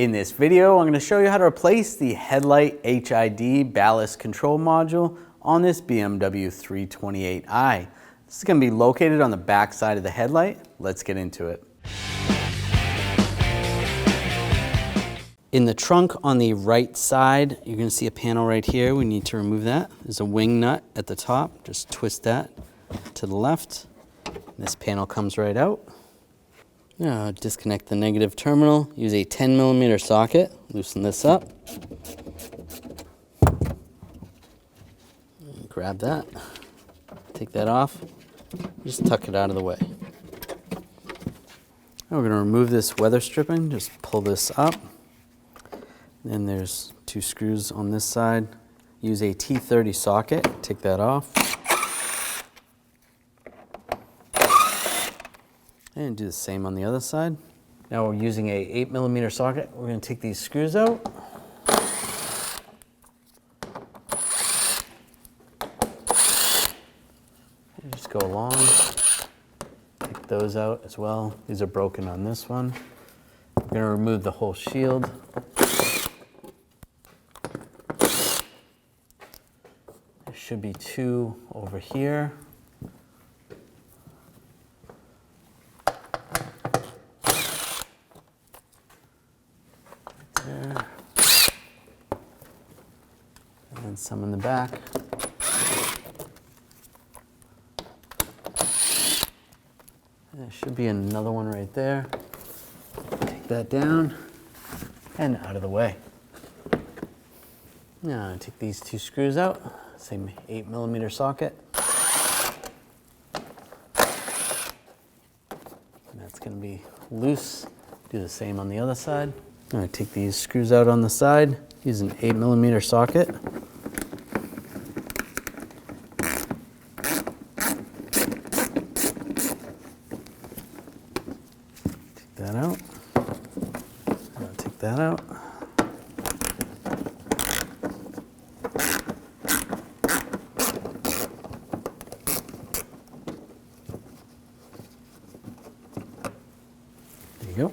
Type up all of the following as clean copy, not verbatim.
In this video, I'm going to show you how to replace the Headlight HID ballast control module on this BMW 328i. This is going to be located on the back side of the headlight. Let's get into it. In the trunk on the right side, you're going to see a panel right here. We need to remove that. There's a wing nut at the top. Just twist that to the left. This panel comes right out. Now disconnect the negative terminal. Use a 10mm socket. Loosen this up. Grab that. Take that off. Just tuck it out of the way. Now we're going to remove this weather stripping. Just pull this up. Then there's two screws on this side. Use a T30 socket. Take that off. And do the same on the other side. Now we're using a 8mm socket. We're going to take these screws out. And just go along. Take those out as well. These are broken on this one. We're going to remove the whole shield. There should be two over here. There. And some in the back. There should be another one right there. Take that down and out of the way. Now take these two screws out, same 8mm socket. And that's going to be loose. Do the same on the other side. I'm going to take these screws out on the side, use an 8mm socket. Take that out. Take that out. There you go.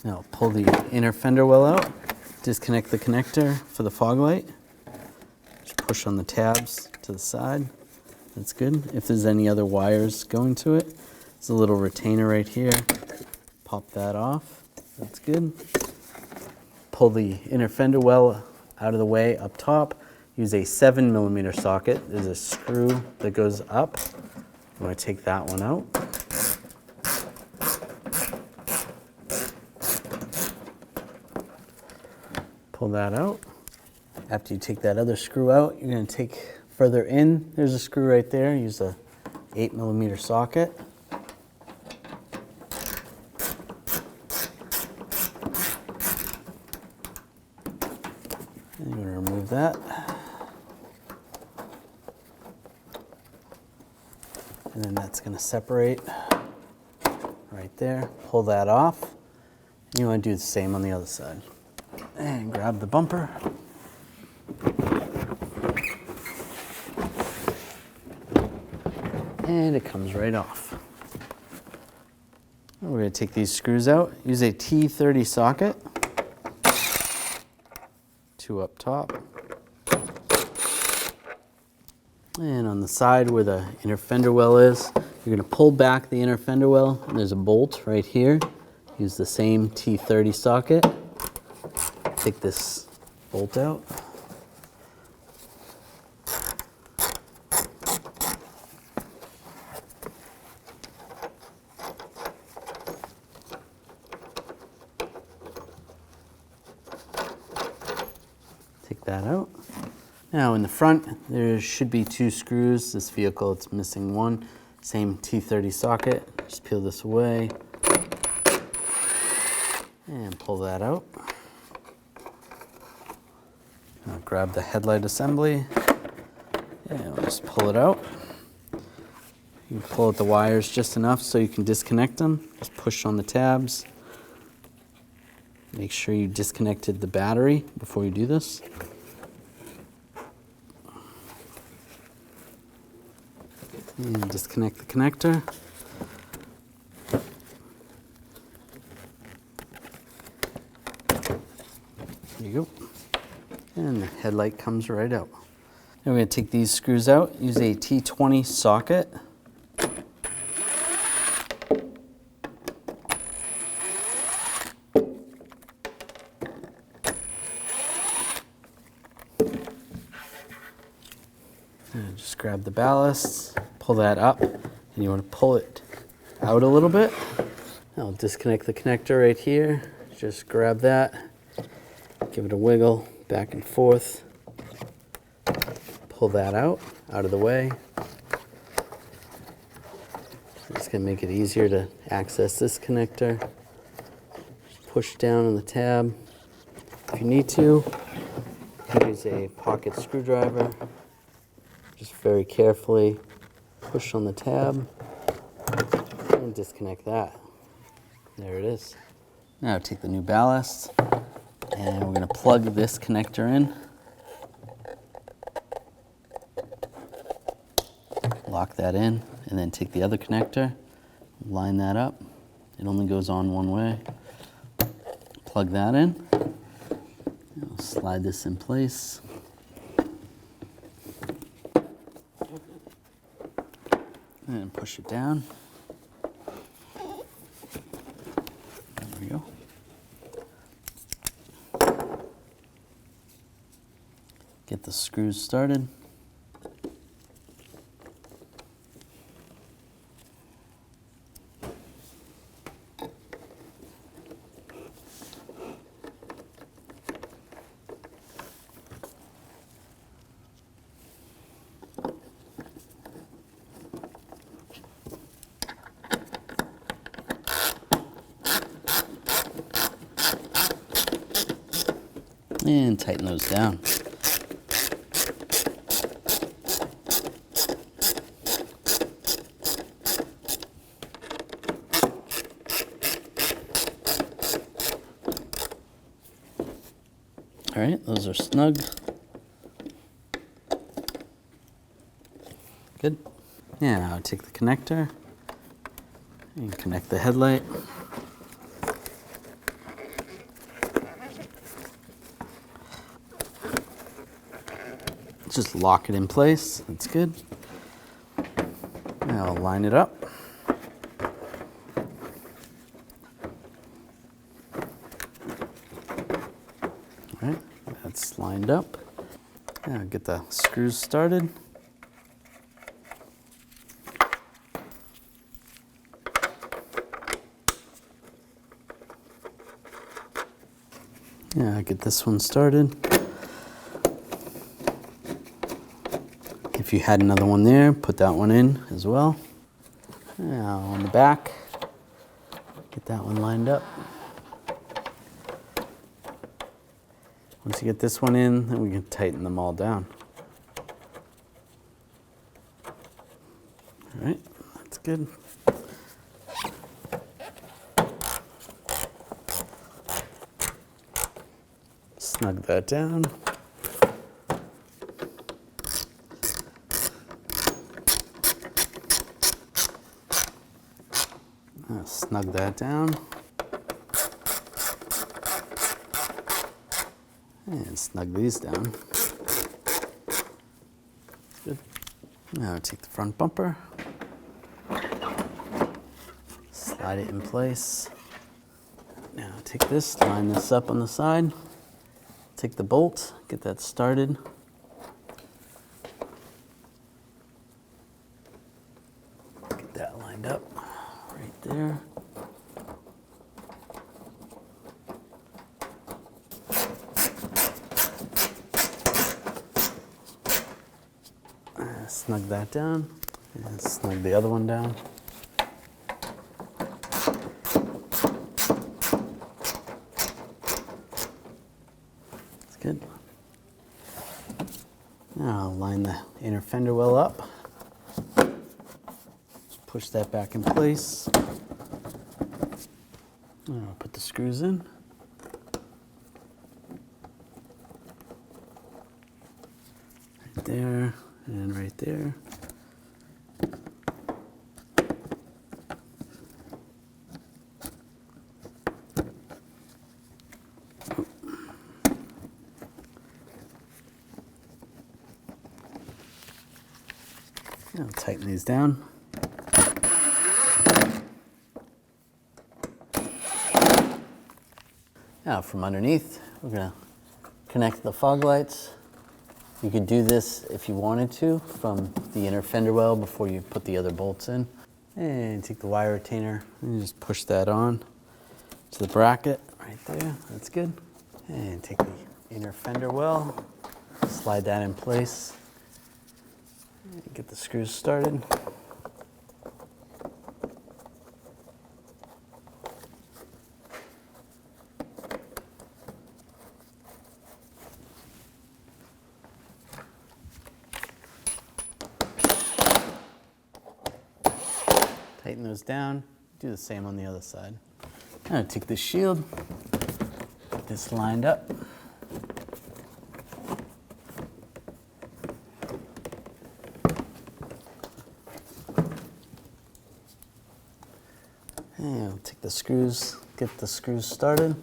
Now pull the inner fender well out, disconnect the connector for the fog light. Just push on the tabs to the side. That's good. If there's any other wires going to it, there's a little retainer right here. Pop that off. That's good. Pull the inner fender well out of the way up top. Use a 7mm socket. There's a screw that goes up. I'm going to take that one out. Pull that out. After you take that other screw out, you're going to take further in. There's a screw right there. Use a 8mm socket. And you're going to remove that. And then that's going to separate right there. Pull that off. You want to do the same on the other side. And grab the bumper. And it comes right off. We're going to take these screws out. Use a T30 socket. Two up top. And on the side where the inner fender well is, you're going to pull back the inner fender well. And there's a bolt right here. Use the same T30 socket. Take this bolt out. Take that out. Now in the front, there should be two screws. This vehicle, it's missing one. Same T30 socket. Just peel this away and pull that out. Now grab the headlight assembly and we'll just pull it out. You can pull out the wires just enough so you can disconnect them. Just push on the tabs. Make sure you disconnected the battery before you do this. And disconnect the connector. There you go. And the headlight comes right out. Now we're going to take these screws out, use a T20 socket. And just grab the ballast, pull that up, and you want to pull it out a little bit. I'll disconnect the connector right here. Just grab that, give it a wiggle back and forth, pull that out of the way. It's going to make it easier to access this connector. Just push down on the tab. If you need to, use a pocket screwdriver. Just very carefully push on the tab and disconnect that. There it is. Now take the new ballast and we're going to plug this connector in. Lock that in and then take the other connector, line that up. It only goes on one way. Plug that in. I'll slide this in place. And push it down. There we go. Get the screws started. And tighten those down. All right, those are snug. Good. Now I'll take the connector and connect the headlight. Just lock it in place. That's good. Now I'll line it up. All right, that's lined up. Now get the screws started. Yeah, get this one started. If you had another one there, put that one in as well. Now on the back, get that one lined up. Once you get this one in, then we can tighten them all down. All right, that's good. Snug that down. Snug that down. And snug these down. Good. Now take the front bumper. Slide it in place. Now take this, line this up on the side. Take the bolt, get that started. Get that lined up right there. Snug that down and snug the other one down. That's good. Now I'll line the inner fender well up. Push that back in place. I'll put the screws in. Right there. And right there. I'll tighten these down. Now from underneath, we're going to connect the fog lights. You could do this if you wanted to from the inner fender well before you put the other bolts in. And take the wire retainer and just push that on to the bracket right there. That's good. And take the inner fender well, slide that in place, and get the screws started. Tighten those down, do the same on the other side. Now take this shield, get this lined up. And we'll take the screws, get the screws started.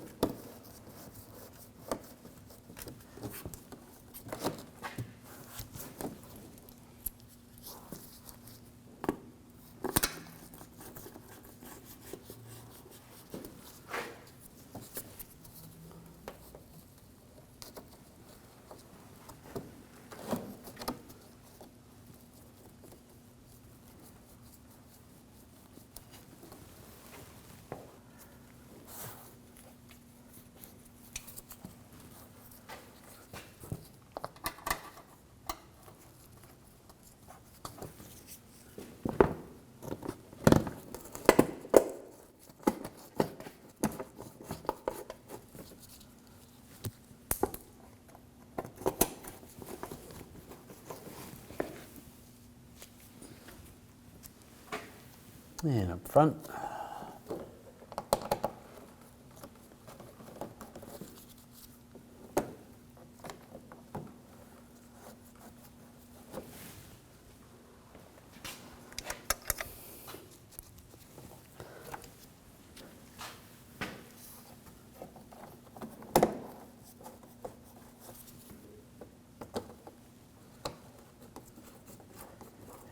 And up front.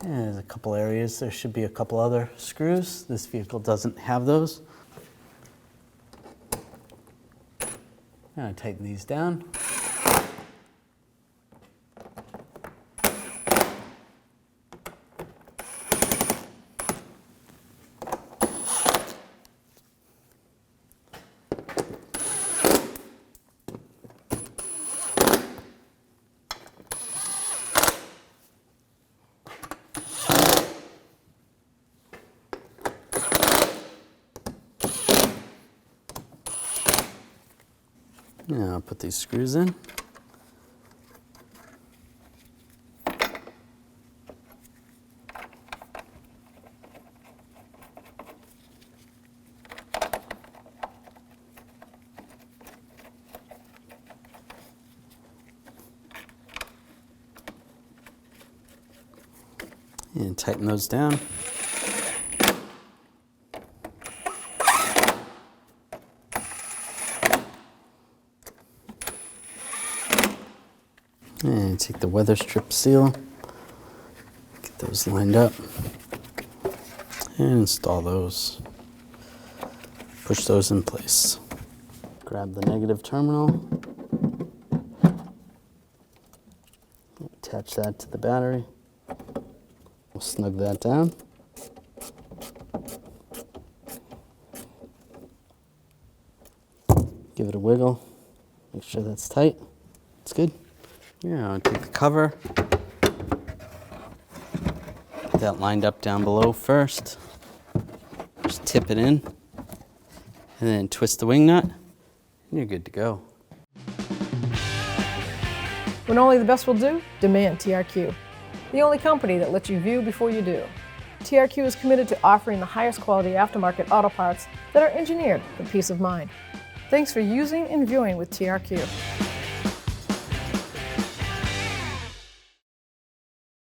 And there's a couple areas. There should be a couple other screws. This vehicle doesn't have those. Now tighten these down. Now I'll put these screws in. And tighten those down. And take the weather strip seal, get those lined up, and install those. Push those in place. Grab the negative terminal, attach that to the battery. We'll snug that down. Give it a wiggle, make sure that's tight. It's good. Yeah, I'll take the cover, get that lined up down below first, just tip it in, and then twist the wing nut, and you're good to go. When only the best will do, demand TRQ. The only company that lets you view before you do. TRQ is committed to offering the highest quality aftermarket auto parts that are engineered for peace of mind. Thanks for using and viewing with TRQ.